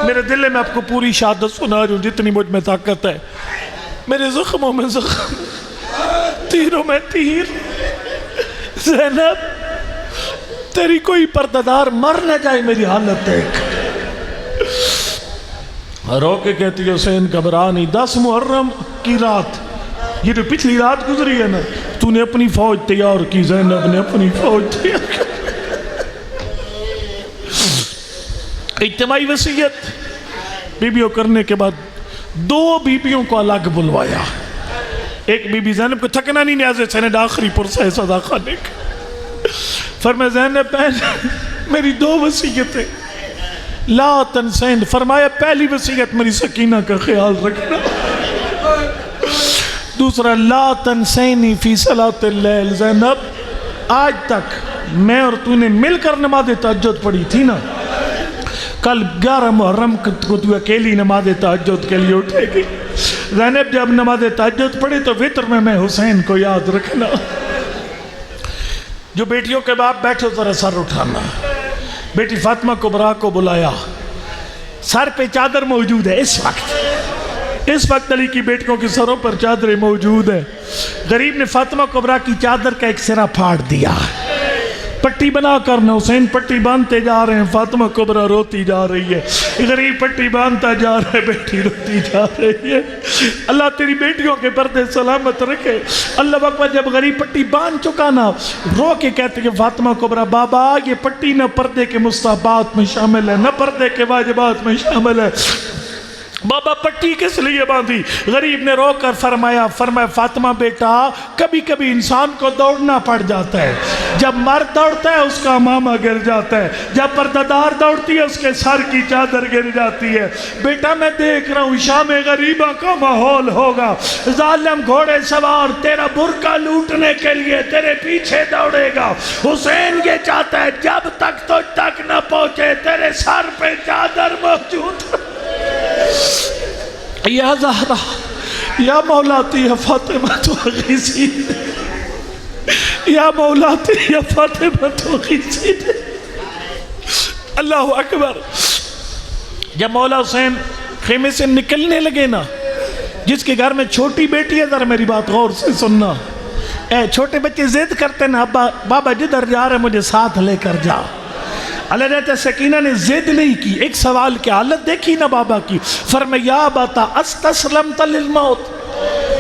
میرے دل میں آپ کو پوری شہادت سنا رہی ہوں جتنی مجھ میں طاقت ہے. میرے زخموں میں زخم، تیروں میں تیر. زینب تیری کوئی پردہ مر نہ جائے میری حالت دیکھ. رو کے کہتی ہے حسین گھبرا نہیں. 10 محرم کی رات، یہ جو پچھلی رات گزری ہے نا، تو نے اپنی فوج تیار کی، زینب نے اپنی فوج تیار کی. اجتماعی وصیت بیبیوں کرنے کے بعد 2 بیبیوں کو الگ بلوایا. ایک بی بی زینب کو تھکنا نہیں نیازے سینڈ آخری پرسہ صدا خانے کا. فرمایا زینب بہن میری 2 وصیتیں لا تنسین. فرمایا پہلی وصیت میری سکینہ کا خیال رکھنا. دوسرا لا تنسینی فی صلاۃ اللیل. زینب آج تک میں اور تو نے مل کر نماز تہجد پڑھی تھی نا، کل 11 محرم کو تو اکیلی نماز تہجد کے لیے اٹھے گی. زینب جب نماز تہجد پڑھی تو وتر میں حسین کو یاد رکھنا. جو بیٹیوں کے باپ بیٹھو ذرا سر اٹھانا. بیٹی فاطمہ کبریٰ کو بلایا. سر پہ چادر موجود ہے اس وقت علی کی بیٹیوں کے سروں پر چادریں موجود ہیں. غریب نے فاطمہ کبریٰ کی چادر کا ایک سرا پھاڑ دیا. پٹی بنا کرنا. حسین پٹی باندھتے جا رہے ہیں، فاطمہ کبریٰ روتی جا رہی ہے. غریب پٹی باندھتا جا رہا ہے، بیٹی روتی جا رہی ہے. اللہ تیری بیٹیوں کے پردے سلامت رکھے. اللہ اکبر. جب غریب پٹی باندھ چکا نا، رو کے کہتے کہ فاطمہ کبریٰ بابا یہ پٹی نہ پردے کے مستحبات میں شامل ہے، نہ پردے کے واجبات میں شامل ہے. بابا پٹی کس لیے باندھی؟ غریب نے رو کر فرمایا فاطمہ بیٹا کبھی کبھی انسان کو دوڑنا پڑ جاتا ہے. جب مرد دوڑتا ہے اس کا امامہ گر جاتا ہے، جب پردہ دوڑتی ہے اس کے سر کی چادر گر جاتی ہے. بیٹا میں دیکھ رہا ہوں شام غریبہ کا ماحول ہوگا، ظالم گھوڑے سوار تیرا برقع لوٹنے کے لیے تیرے پیچھے دوڑے گا. حسین یہ چاہتا ہے جب تک تجھ تک نہ پہنچے تیرے سر پہ چادر موجود. یا زہرا یا مولاتی یا فاطمہ تو غیثی، یا مولاتی یا فاطمہ تو غیثی. اللہ اکبر. جب مولا حسین خیمے سے نکلنے لگے نا، جس کے گھر میں چھوٹی بیٹی ہے، ذرا میری بات غور سے سننا. چھوٹے بچے ضد کرتے نا بابا جدھر جا رہے مجھے ساتھ لے کر جا. اللہ رہتا سکینہ نے ضد نہیں کی. ایک سوال کی حالت دیکھی نا بابا کی. فرمایا یا باتا استسلمت للموت،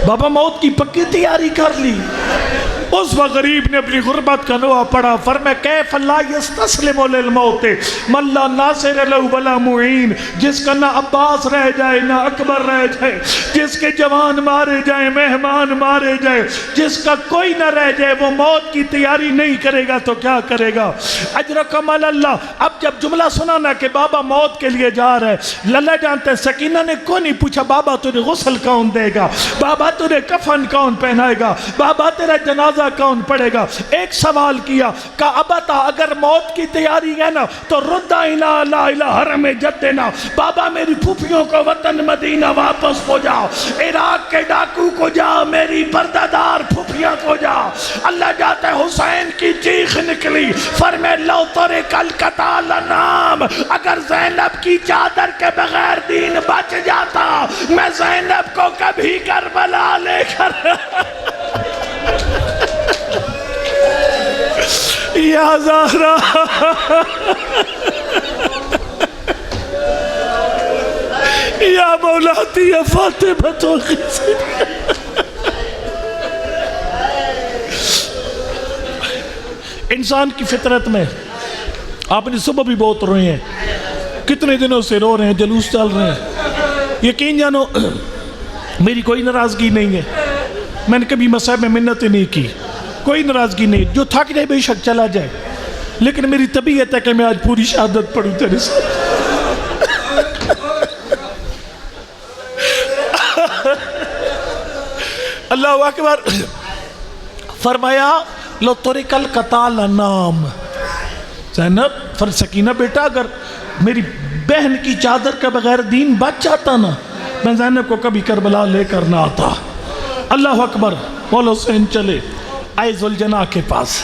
بابا موت کی پکی تیاری کر لی. اس وقت غریب نے اپنی غربت کا نوحہ پڑھا. فرمایا کیف لا یستسلم للموت من لا ناصر له ولا معین. جس کا نہ عباس رہ جائے نہ اکبر رہ جائے، جس کے جوان مارے جائیں مہمان مارے جائے، جس کا کوئی نہ رہ جائے، وہ موت کی تیاری نہیں کرے گا تو کیا کرے گا؟ اجرکم علی اللہ. اب جب جملہ سنا نا کہ بابا موت کے لیے جا رہا ہے، للہ جانتے ہیں سکینہ نے کوئی نہیں پوچھا بابا تجھے غسل کون دے گا، بابا تجھے کفن کون پہنائے گا، بابا تیرا جنازہ کون پڑے گا. ایک سوال کیا کہ ابتا اگر موت کی تیاری ہے نا تو ردا الہ حرم جدنا، بابا میری پھوپھیوں کو وطن مدینہ واپس ہو جا، عراق کے ڈاکو کو جا، میری پردہ دار پھوپھیاں کو جا. اللہ جاتا ہے حسین کی چیخ نکلی. فرمائے لو ترک القتال نام، اگر زینب کی چادر کے بغیر دین بچ جاتا میں زینب کو کبھی کربلا لے کر یا زہرا یا مولاتی یا فاطمہ تو غیثی. انسان کی فطرت میں آپ نے صبح بھی بہت روئے ہیں، کتنے دنوں سے رو رہے ہیں، جلوس چل رہے ہیں. یقین جانو میری کوئی ناراضگی نہیں ہے، میں نے کبھی مسائب میں منتیں نہیں کی، کوئی ناراضگی نہیں. جو تھک جائے بے شک چلا جائے، لیکن میری طبیعت ہے کہ میں آج پوری شہادت پڑھوں تیرے ساتھ. اللہ اکبر. فرمایا لو ترک القتال نام. زینب سکینہ بیٹا اگر میری بہن کی چادر کے بغیر دین بچ جاتا نا میں زینب کو کبھی کربلا لے کر نہ آتا. اللہ اکبر. مولا حسین چلے آئے ذوالجناح کے پاس.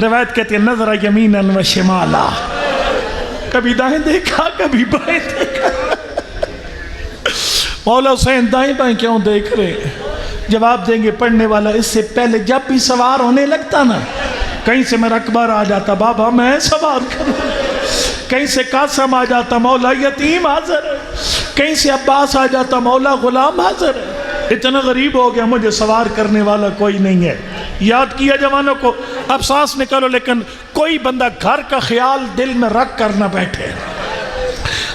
روایت کہتی ہے نظر یمیناً و شمالا، کبھی دائیں دیکھا کبھی بائیں دیکھا. مولا حسین دائیں بائیں کیوں دیکھ رہے ہیں؟ جواب دیں گے پڑھنے والا اس سے پہلے جب بھی سوار ہونے لگتا نا، کہیں سے میرا اکبر آ جاتا، بابا میں سوار کروں، کہیں سے قاسم آ جاتا، مولا یتیم حاضر ہے، کہیں سے عباس آ جاتا، مولا غلام حاضر ہے. اتنا غریب ہو گیا مجھے سوار کرنے والا کوئی نہیں ہے. یاد کیا جوانوں کو، اب سانس نکالو لیکن کوئی بندہ گھر کا خیال دل میں رکھ کر نہ بیٹھے.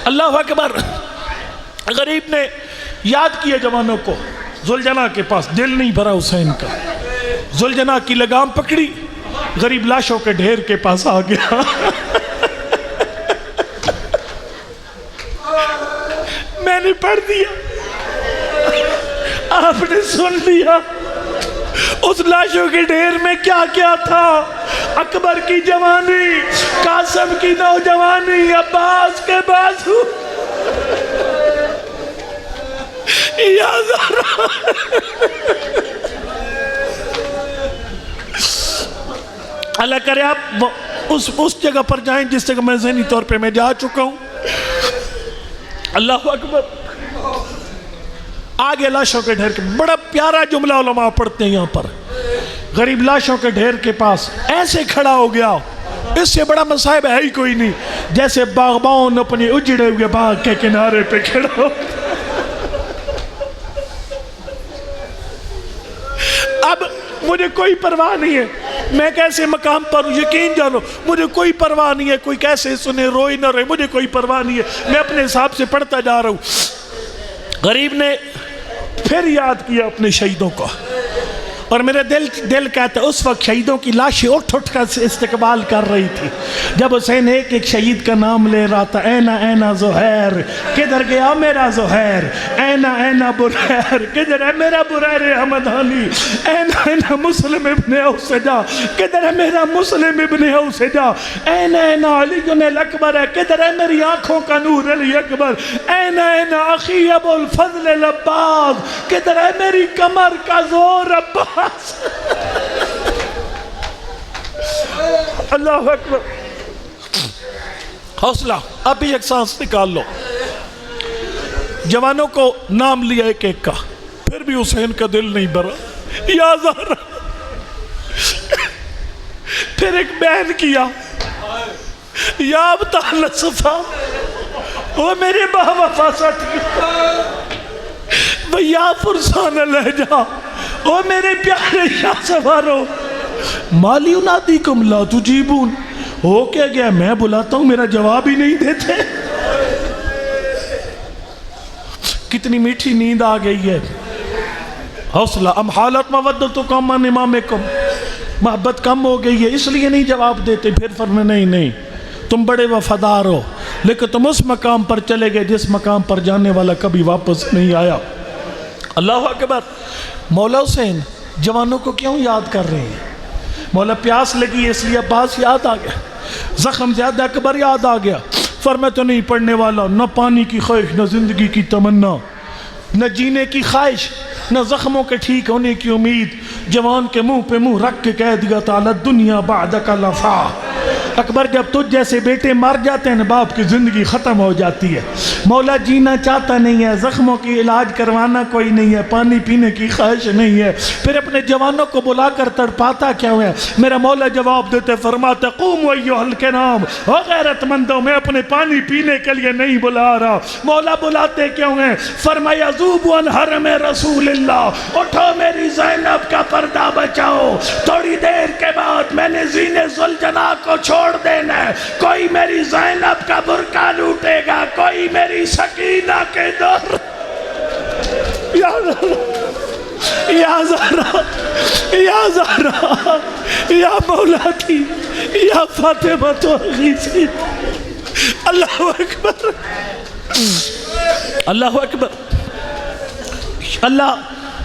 اللہ اکبر. غریب نے یاد کیا جوانوں کو، ذوالجناح کے پاس دل نہیں بھرا حسین کا، ذوالجناح کی لگام پکڑی، غریب لاشوں کے ڈھیر کے پاس آ گیا. میں نے پڑھ دیا، آپ نے سن لیا. اس لاشوں کے ڈھیر میں کیا کیا تھا؟ اکبر کی جوانی، قاسم کی نوجوانی، عباس کے بازو. یا زہرا اللہ کرے آپ اس جگہ پر جائیں جس جگہ میں ذہنی طور پہ میں جا چکا ہوں. اللہ اکبر. آگے لاشوں کے ڈھیر کے بڑا پیارا جملہ علماء پڑھتے ہیں یہاں پر. غریب لاشوں کے ڈھیر کے پاس ایسے کھڑا ہو گیا، اس سے بڑا مصائب ہے ہی کوئی نہیں، جیسے باغبان اپنے اجڑے ہوئے باغ کے کنارے پہ کھڑا ہو. اب مجھے کوئی پرواہ نہیں ہے میں کیسے مقام پر ہوں، یقین جانو مجھے کوئی پرواہ نہیں ہے کوئی کیسے سنے روئی نہ روئی، مجھے کوئی پرواہ نہیں ہے، میں اپنے حساب سے پڑھتا جا رہا ہوں. غریب نے پھر یاد کیا اپنے شہیدوں کو، اور میرے دل کہتا ہے اس وقت شہیدوں کی لاشیں اٹھ اٹھ کر استقبال کر رہی تھی جب حسین ایک ایک شہید کا نام لے رہا تھا. اینا اینا زہیر، کدھر گیا میرا زہیر؟ اینا اینا بریر، کدھر ہے میرا بریر حمدانی؟ اینا اینا مسلم ابن اوسجا، کدھر ہے میرا مسلم ابن اوسجا؟ اینا اینا علی الاکبر ہے، کدھر ہے میری آنکھوں کا نور علی اکبر؟ اینا اینا اخی ابو الفضل العباس، کدھر ہے میری کمر کا زور عباس؟ اللہ اکبر. حوصلہ، اب بھی ایک سانس نکال لو. جوانوں کو نام لیا ایک ایک کا، پھر بھی حسین کا دل نہیں بھرا. یا زہرا. پھر ایک بیان کیا، یا ابطال صفا، وہ میرے باوفا ساتھی، یا فرسان لہجہ، او میرے پیارے شاہ سوارو، مالی انادیکم لا تجیبون، ہو کیا گیا میں بلاتا ہوں میرا جواب ہی نہیں دیتے. کتنی میٹھی نیند آ گئی ہے. حوصلہ. ام حالت مودتکم من امامکم، محبت کم ہو گئی ہے اس لیے نہیں جواب دیتے. پھر فرمایا نہیں تم بڑے وفادار ہو لیکن تم اس مقام پر چلے گئے جس مقام پر جانے والا کبھی واپس نہیں آیا. اللہ اکبر. مولا حسین جوانوں کو کیوں یاد کر رہے ہیں؟ مولا پیاس لگی اس لیے عباس یاد آ گیا، زخم زیادہ اکبر یاد آ گیا. فرمایا تو نہیں پڑھنے والا، نہ پانی کی خواہش، نہ زندگی کی تمنا، نہ جینے کی خواہش، نہ زخموں کے ٹھیک ہونے کی امید. جوان کے منہ پہ منہ رکھ کے کہہ دیا تعالی دنیا بعدک لفا. اکبر جب تجھ جیسے بیٹے مر جاتے ہیں باپ کی زندگی ختم ہو جاتی ہے. مولا جینا چاہتا نہیں ہے، زخموں کی علاج کروانا کوئی نہیں ہے، پانی پینے کی خواہش نہیں ہے، پھر اپنے جوانوں کو بلا کر تڑپاتا کیوں ہے؟ میرا مولا جواب دیتے فرماتا قوموا ایھا الکرام، او غیرت مندوں میں اپنے پانی پینے کے لیے نہیں بلا رہا. مولا بلاتے کیوں ہیں؟ فرمایا ذوبوا عن حرم رسول اللہ، اٹھو میری زینب کا پردہ بچاؤ. تھوڑی دیر کے بعد میں نے زین ذوالجناح کو چھوڑ دینا ہے، کوئی میری زینب کا برقع لوٹے گا، کوئی میری سکینہ کے در. یا زہرا، یا زہرا، یا مولاتی، یا فاطمہ تو غیثی. اللہ اکبر، اللہ اکبر. اللہ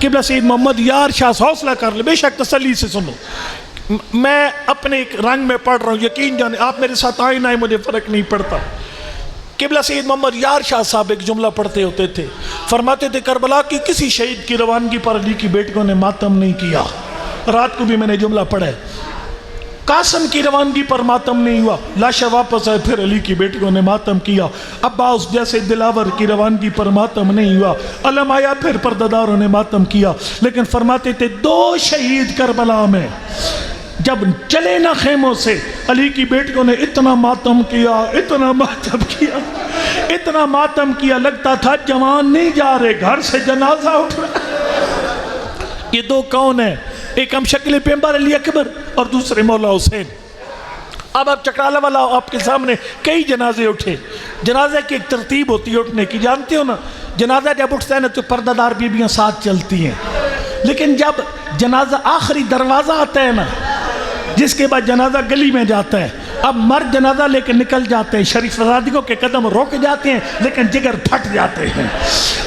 قبلہ سید محمد یار شاہ حوصلہ کر لے، بے شک تسلی سے سنو. میں اپنے ایک رنگ میں پڑھ رہا ہوں، یقین جانے آپ میرے ساتھ آئیں نہ مجھے فرق نہیں پڑتا. قبلہ سید محمد یار شاہ صاحب ایک جملہ پڑھتے ہوتے تھے، فرماتے تھے کربلا کی کسی شہید کی روانگی پر علی کی بیٹیوں نے ماتم نہیں کیا. رات کو بھی میں نے جملہ پڑھا ہے. قاسم کی روانگی پر ماتم نہیں ہوا، لاشیں واپس آئے، پھر علی کی بیٹیوں نے ماتم کیا۔ عباس جیسے دلاور کی روانگی پر ماتم نہیں ہوا، علم آیا، پھر پرداداروں نے ماتم کیا۔ لیکن فرماتے تھے 2 شہید کربلا میں جب چلے نہ خیموں سے، علی کی بیٹیوں نے اتنا ماتم کیا، اتنا ماتم کیا، اتنا ماتم کیا، لگتا تھا جوان نہیں جا رہے، گھر سے جنازہ اٹھ رہا۔ یہ 2 کون ہیں؟ ایک ہم شکل پیغمبر علی اکبر اور دوسرے مولا حسین۔ اب آپ چکرالہ والا آپ کے سامنے کئی جنازے اٹھے۔ جنازے کی ایک ترتیب ہوتی ہے اٹھنے کی، جانتے ہو نا؟ جنازہ جب اٹھتا ہے نا تو پردہ دار بیویاں ساتھ چلتی ہیں، لیکن جب جنازہ آخری دروازہ آتا ہے نا، جس کے بعد جنازہ گلی میں جاتا ہے، اب مرد جنازہ لے کے نکل جاتے ہیں، شریف رضادگوں کے قدم رک جاتے ہیں لیکن جگر پھٹ جاتے ہیں۔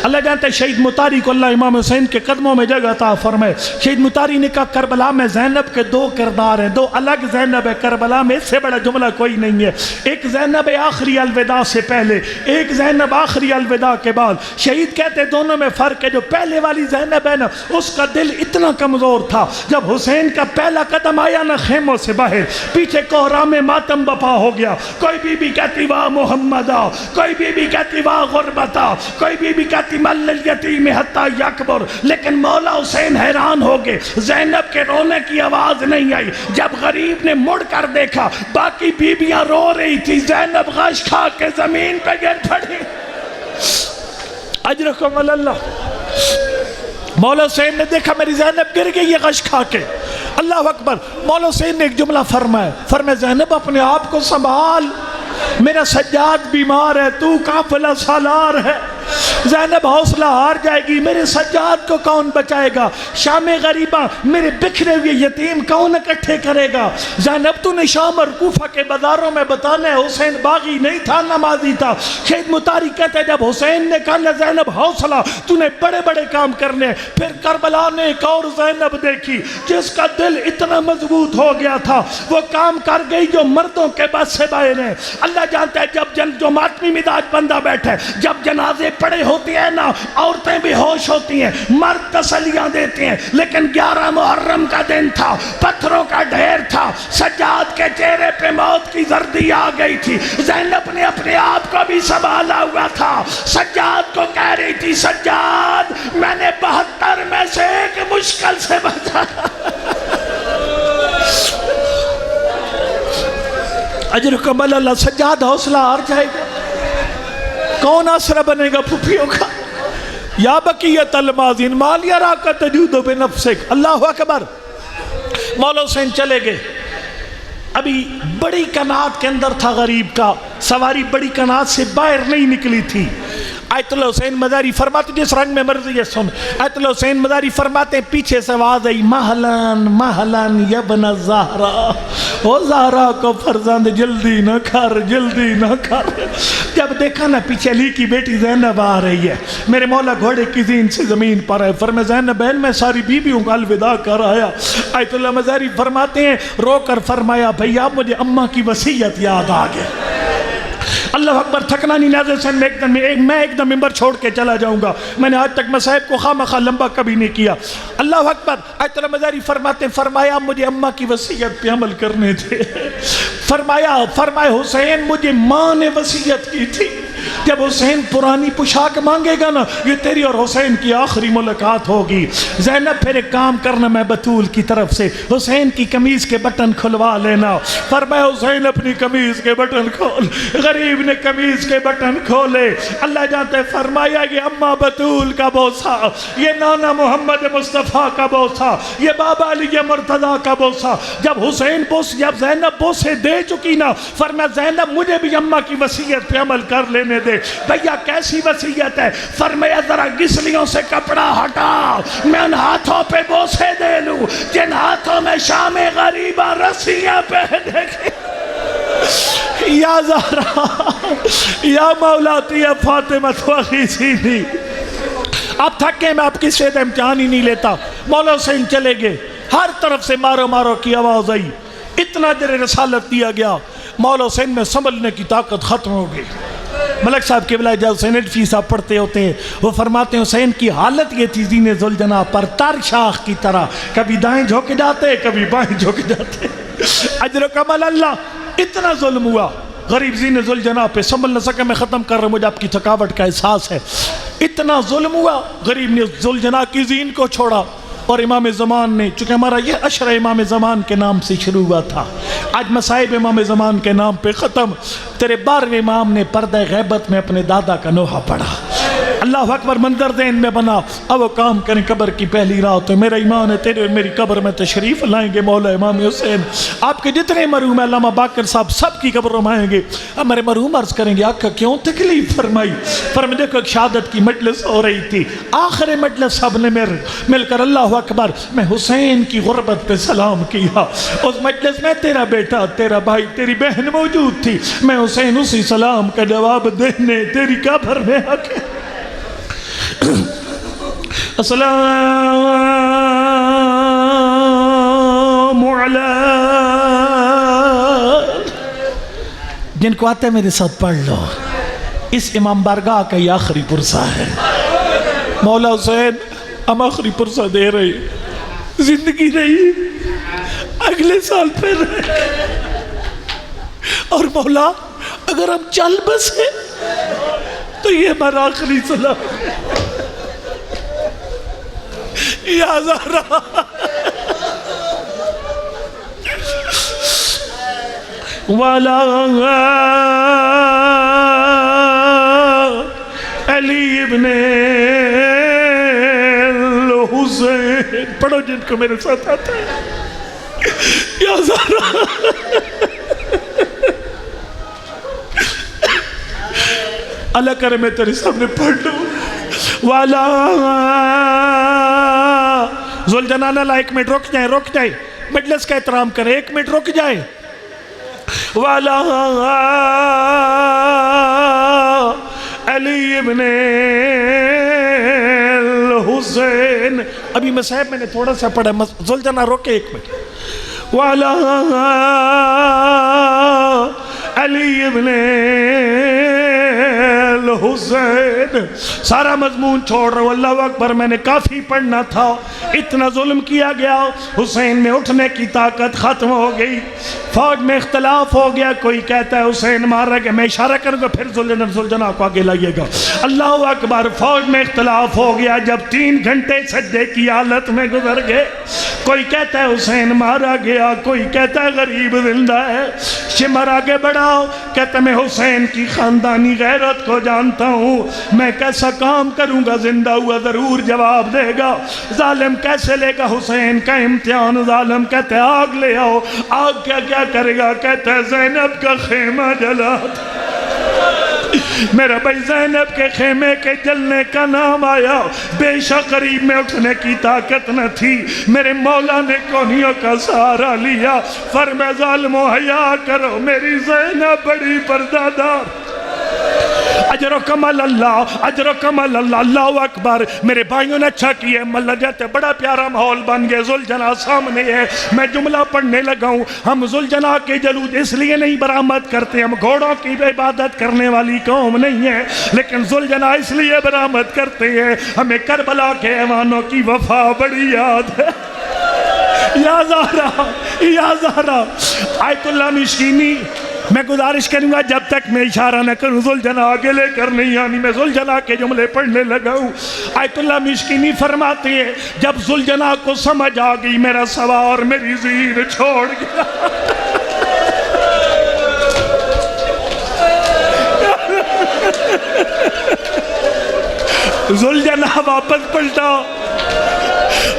اللہ جانتا ہے شہید مطاری کو اللہ امام حسین کے قدموں میں جگہ عطا فرمائے۔ شہید مطاری نے کہا کربلا میں زینب کے 2 کردار ہیں، 2 الگ زینب ہے کربلا میں، اس سے بڑا جملہ کوئی نہیں ہے۔ ایک زینب آخری الوداع سے پہلے، ایک زینب آخری الوداع کے بعد۔ شہید کہتے دونوں میں فرق ہے، جو پہلے والی زینب ہے نا، اس کا دل اتنا کمزور تھا، جب حسین کا پہلا قدم آیا نا خیموں سے باہر، پیچھے کوہرام ماتم بپا ہو گیا۔ کوئی بی بی کہتی واہ محمدہ، کوئی بی بی کہتی واہ غربتہ، کوئی بی بی کہتی مل الیتیم حتی یکبر، لیکن مولا حسین حیران ہو گئے، زینب کے رونے کی آواز نہیں آئی۔ جب غریب نے مڑ کر دیکھا باقی بیبیاں رو رہی تھی، زینب غش کھا کے زمین پہ گر پڑی۔ اجرکم اللہ۔ مولا حسین نے دیکھا میری زینب گر گئی ہے غش کھا کے، اللہ اکبر۔ مولا حسین نے ایک جملہ فرمایا زینب اپنے آپ کو سنبھال، میرا سجاد بیمار ہے، تو قافلہ سالار ہے، زینب حوصلہ ہار جائے گی، میرے سجاد کو کون بچائے گا، شام غریبہ میرے بکھرے ہوئے یتیم کون اکٹھے کرے گا۔ زینب تو نے شام اور کوفہ کے بازاروں میں بتانا ہے حسین باغی نہیں تھا، نمازی تھا۔ شہید مطاری کہتے ہیں جب حسین نے کہا زینب حوصلہ، تو نے بڑے بڑے کام کرنے۔ پھر کربلا نے ایک اور زینب دیکھی جس کا دل اتنا مضبوط ہو گیا تھا، وہ کام کر گئی جو مردوں کے بس سے باہر ہے۔ اللہ جانتا ہے جب جو ماتمی مزاج بندہ بیٹھے، جب جنازے پڑے ہوتے ہیں نا، عورتیں بھی ہوش ہوتی ہیں، مرد تسلیاں دیتے ہیں۔ لیکن 11 محرم کا دن تھا، پتھروں کا ڈھیر تھا، سجاد کے چہرے پہ موت کی زردی آ گئی تھی۔ زینب نے اپنے آپ کو بھی سنبھالا ہوا تھا، سجاد کو کہہ رہی تھی سجاد میں نے 72 میں سے ایک مشکل سے بچا۔ اجرکم اللہ۔ سجاد حوصلہ ہار جائے گا، کون آسرا بنے گا پھوپھیوں کا؟ یا بقیت الماضین مال یراک تجود بنفسک۔ اللہ اکبر۔ مولا حسین چلے گئے، ابھی بڑی قناعت کے اندر تھا غریب کا، سواری بڑی قناعت سے باہر نہیں نکلی تھی۔ آیت اللہ حسین مداری فرماتے جس رنگ میں مرضی ہے سن، آیت اللہ حسین مداری فرماتے ہیں پیچھے سے آواز آئی مہلن مہلن یبن زہرا، او زہرا کو فرزند جلدی نہ کر، جلدی نہ کر۔ جب دیکھا نا پیچھے علی کی بیٹی زینب آ رہی ہے، میرے مولا گھوڑے کی زین سے زمین پر ہے، فرمایا زینب بہن میں ساری بیویوں کا الوداع کر آیا۔ آیت اللہ مداری فرماتے ہیں رو کر فرمایا بھیا مجھے اماں کی وصیت یاد آ گئی۔ اللہ اکبر۔ تھکنا نہیں ناظر حسین میں ایک دم ممبر چھوڑ کے چلا جاؤں گا، میں نے آج تک مصائب کو خواہ لمبا کبھی نہیں کیا۔ اللہ اکبر۔ آیت اللہ مداری فرماتے ہیں فرمایا مجھے اماں کی وصیت پہ عمل کرنے تھے۔ فرمایا حسین مجھے ماں نے وصیت کی تھی، جب حسین پرانی پوشاک مانگے گا نا یہ تیری اور حسین کی آخری ملاقات ہوگی۔ زینب پھر ایک کام کرنا میں بطول کی طرف سے، حسین کی قمیض کے بٹن کھلوا لینا۔ فرمایا حسین اپنی قمیض کے بٹن کھول، غریب نے قمیض کے بٹن کھولے۔ اللہ جانتے فرمایا یہ اماں بطول کا بوسہ، یہ نانا محمد مصطفیٰ کا بوسہ، یہ بابا علی مرتضیٰ کا بوسہ۔ جب زینب بوسے دے چکی نا، فرمایا زینب مجھے بھی اماں کی وصیت پہ عمل کر لینے دے۔ بھیا کیسی وصیت ہے؟ فرمایا ذرا گسلیوں سے کپڑا ہٹا، میں ان ہاتھوں پہ بوسے دے لوں جن ہاتھوں میں شام غریبہ رسیاں پہنے گی۔ یا زہرا یا مولاتی یا فاطمہ اغیثینی۔ اب تھک گئے، میں آپ کی سے امتحان ہی نہیں لیتا۔ مولا حسین چلے گئے، ہر طرف سے مارو مارو کی آواز آئی، اتنا در رسالت دیا گیا، مولا حسین میں سنبھلنے کی طاقت ختم ہو گئی۔ ملک صاحب کے بلائے جب حسین الفی صاحب پڑھتے ہوتے ہیں وہ فرماتے ہیں حسین کی حالت یہ تھی زین ذوالجناح پر تر شاخ کی طرح، کبھی دائیں جھک جاتے کبھی بائیں جھک جاتے۔ اجرک عمل اللہ. اتنا ظلم ہوا, غریب زین ذوالجناح پہ سنبھل نہ سکا. میں ختم کر رہا ہوں, مجھے آپ کی تھکاوٹ کا احساس ہے. اتنا ظلم ہوا, غریب نے ذوالجناح کی زین کو چھوڑا. اور امام زمان نے, چونکہ ہمارا یہ عشرہ امام زمان کے نام سے شروع ہوا تھا, آج مصائب امام زمان کے نام پہ ختم. تیرے 12ویں امام نے پردہ غیبت میں اپنے دادا کا نوحہ پڑھا. اللہ اکبر, منظر ذہن میں بنا. اب وہ کام کریں قبر کی پہلی رات. میرا ایمان ہے تیرے اور میری قبر میں تشریف لائیں گے مولا امام حسین. آپ کے جتنے مرحوم علامہ باقر صاحب سب کی قبروں میں آئیں گے. ہمارے مرحوم عرض کریں گے آقا کیوں تکلیف فرمائی؟ فرمائے دیکھو ایک شہادت کی مجلس ہو رہی تھی, آخر مجلس سب نے مل کر اللہ اکبر میں حسین کی غربت پہ سلام کیا. اس مجلس میں تیرا بیٹا, تیرا بھائی, تیری بہن موجود تھی. میں حسین اسی سلام کا جواب دینے تیری قبر میں آ کے السلام علیکم. جن کو آتے میرے ساتھ پڑھ لو, اس امام بارگاہ کا یہ آخری پرسہ ہے. مولا حسین ہم آخری پرسہ دے رہے, زندگی رہی اگلے سال پھر رہے. اور مولا اگر ہم چل بسے تو یہ ہمارا آخری سلام ہے. یا زہرا والا علی ابن الحسین. پڑھو جن کو میرے ساتھ آتا ہے. یا زہرا اللہ کرے میں تیرے سامنے پڑھ لوں. والا ذوالجناح لا, 1 منٹ رک جائے, مجلس کا احترام کرے, 1 منٹ رک جائے. والا علی ابن الحسین. ابھی مصحف میں نے تھوڑا سا پڑھا, ذوالجناح روکے 1 منٹ. والا علی ابن الحسین. سارا مضمون چھوڑ رہا ہوں, اللہ اکبر. میں نے کافی پڑھنا تھا, اتنا ظلم کیا گیا. حسین میں اٹھنے کی طاقت ختم ہو گئی, فوج میں اختلاف ہو گیا. کوئی کہتا ہے حسین مارا گیا, میں اشارہ کروں گا پھر ذوالجناح کو آگے لائیے گا. اللہ اکبر. فوج میں اختلاف ہو گیا جب 3 گھنٹے سجدے کی حالت میں گزر گئے. کوئی کہتا ہے حسین مارا گیا, کوئی کہتا ہے غریب زندہ ہے. شمر آگے بڑھاؤ, کہتا میں حسین کی خاندانی غیرت کو جانتا ہوں, میں کیسا کام کروں گا, زندہ ہوا ضرور جواب دے گا. ظالم کیسے لے گا حسین کا امتحان؟ ظالم کہتے ہیں آگ لے آؤ. آگ کیا کرے گا؟ کہتا ہے زینب کا خیمہ جلا. میرا بھائی زینب کے خیمے کے جلنے کا نام آیا. بے شک قریب میں اٹھنے کی طاقت نہ تھی, میرے مولا نے کونیوں کا سہارا لیا. فرمایا ظالمو حیا کرو, میری زینب بڑی پردادار. اجر و کمال اللہ, اجر و کمال اللہ. اللہ اکبر. میرے بھائیوں نے اچھا کیا, ملا جاتے بڑا پیارا ماحول بن گیا. ذوالجناح سامنے ہے, میں جملہ پڑھنے لگا ہوں. ہم ذوالجناح کے جلود اس لیے نہیں برآمد کرتے, ہم گھوڑوں کی عبادت کرنے والی قوم نہیں ہے, لیکن ذوالجناح اس لیے برآمد کرتے ہیں, ہمیں کربلا کے ایوانوں کی وفا بڑی یاد ہے. یا زہرا, یا زہرا. آیت اللہ مشکینی, میں گزارش کروں گا جب تک میں اشارہ نہ کروں ذوالجناح آگے لے کر نہیں آنی. میں ذوالجناح کے جملے پڑھنے لگا ہوں. آیت اللہ مشکینی فرماتے ہیں جب ذوالجناح کو سمجھ آ گئی میرا سوار میری زیر چھوڑ گیا. ذوالجناح واپس پلٹا.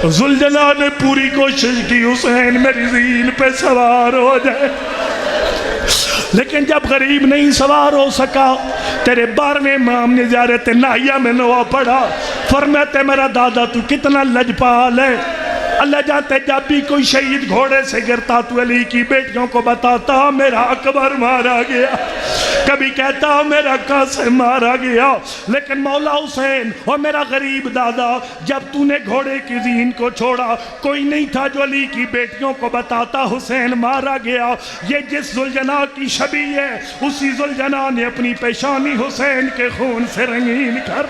ذوالجناح نے پوری کوشش کی حسین میری زین پہ سوار ہو جائے, لیکن جب غریب نہیں سوار ہو سکا, تیرے 12ویں امام نے زیارت ناہیہ میں نوحہ پڑھا. فرماتے میرا دادا تو کتنا لجپال ہے. اللہ جانتے جب بھی کوئی شہید گھوڑے سے گرتا تو علی کی بیٹیوں کو بتاتا میرا اکبر مارا گیا. کبھی کہتا میرا قاسم مارا گیا، لیکن مولا حسین اور میرا غریب دادا، جب تو نے گھوڑے کی زین کو چھوڑا کوئی نہیں تھا جو علی کی بیٹیوں کو بتاتا حسین مارا گیا۔ یہ جس ذوالجناح کی شبیہ ہے اسی ذوالجناح نے اپنی پیشانی حسین کے خون سے رنگین کر۔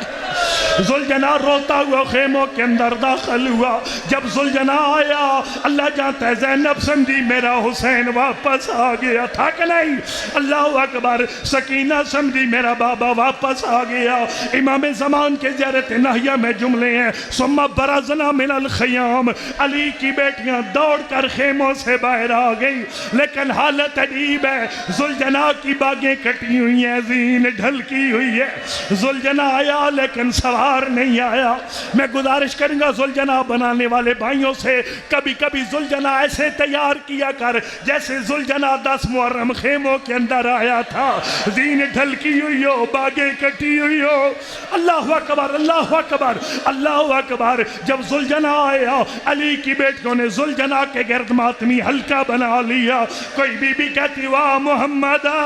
ذوالجناح روتا ہوا خیموں کے اندر داخل ہوا، جب ذوالجناح آیا اللہ جانتا ہے زینب سمجھی میرا حسین واپس آ گیا تھا کہ نہیں؟ اللہ اکبر۔ سکینہ سمجھی میرا بابا واپس آ گیا۔ امام زمان کے زیارت نہیہ میں جملے ہیں ثم برزنا من الخیام، علی کی بیٹیاں دوڑ کر خیموں سے باہر آ گئی، لیکن حالت عجیب ہے، ذوالجناح کی باگیں کٹی ہوئی ہیں، زین ڈھلکی ہوئی ہے۔ ذوالجناح آیا لیکن سوار نہیں آیا۔ میں گزارش کروں گا ذوالجناح بنانے والے بھائیوں سے، کبھی کبھی ذوالجناح ایسے تیار کیا کر جیسے ذوالجناح 10 محرم خیموں کے اندر آیا تھا، زین ڈھلکی ہوئی ہو، باگیں کٹی ہوئی ہو۔ اللہ اکبر، اللہ اکبر، اللہ اکبر۔ جب ذوالجناح آیا علی کی بیٹیوں نے ذوالجناح کے گرد ماتمی حلقہ بنا لیا۔ کوئی بی بی کہتی واہ محمدہ،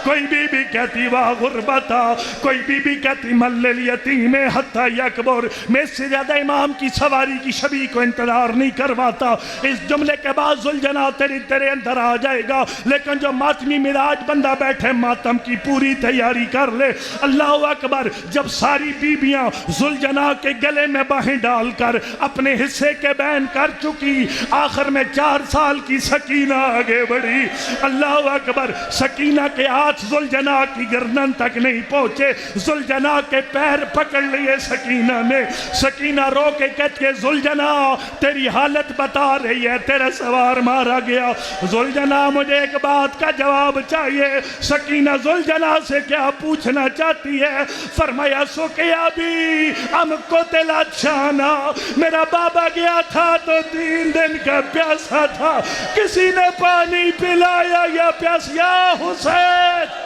کوئی بی بی کہتی واہ غربتہ، کوئی بی بی کہتی مل الیتیم حتی یکبر۔ میں اس سے زیادہ امام کی سواری کی شبیہ کو انتظار نہیں کرواتا۔ اس جملے کے بعد ذوالجناح تیرے اندر آ جائے گا، لیکن جو ماتمی مراج بندہ بیٹھے ماتم کی پوری تیاری کر لے۔ اللہ اکبر۔ جب ساری بیبیاں ذوالجناح کے گلے میں باہیں ڈال کر اپنے حصے کے بیان کر چکی، آخر میں 4 سال کی سکینہ آگے بڑھی۔ اللہ اکبر۔ سکینہ کے ہاتھ ذوالجناح کی گردن تک نہیں پہنچے، ذوالجناح کے پیر پکڑ لیے سکینہ نے۔ سکینہ رو کے کہتی ہے ذوالجناح تیری حالت بتا رہی ہے، تیرا سوار مارا گیا۔ ذوالجناح مجھے ایک بات کا جواب چاہیے۔ سکینہ ذوالجناح سے کیا پوچھنا چاہتی ہے؟ فرمایا سقیا بھی ہم کو تلات شانا، میرا بابا گیا تھا تو 3 دن کا پیاسا تھا، کسی نے پانی پلایا یا پیاس؟ یا حسین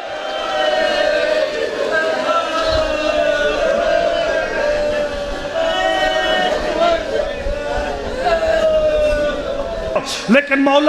لیکن مولا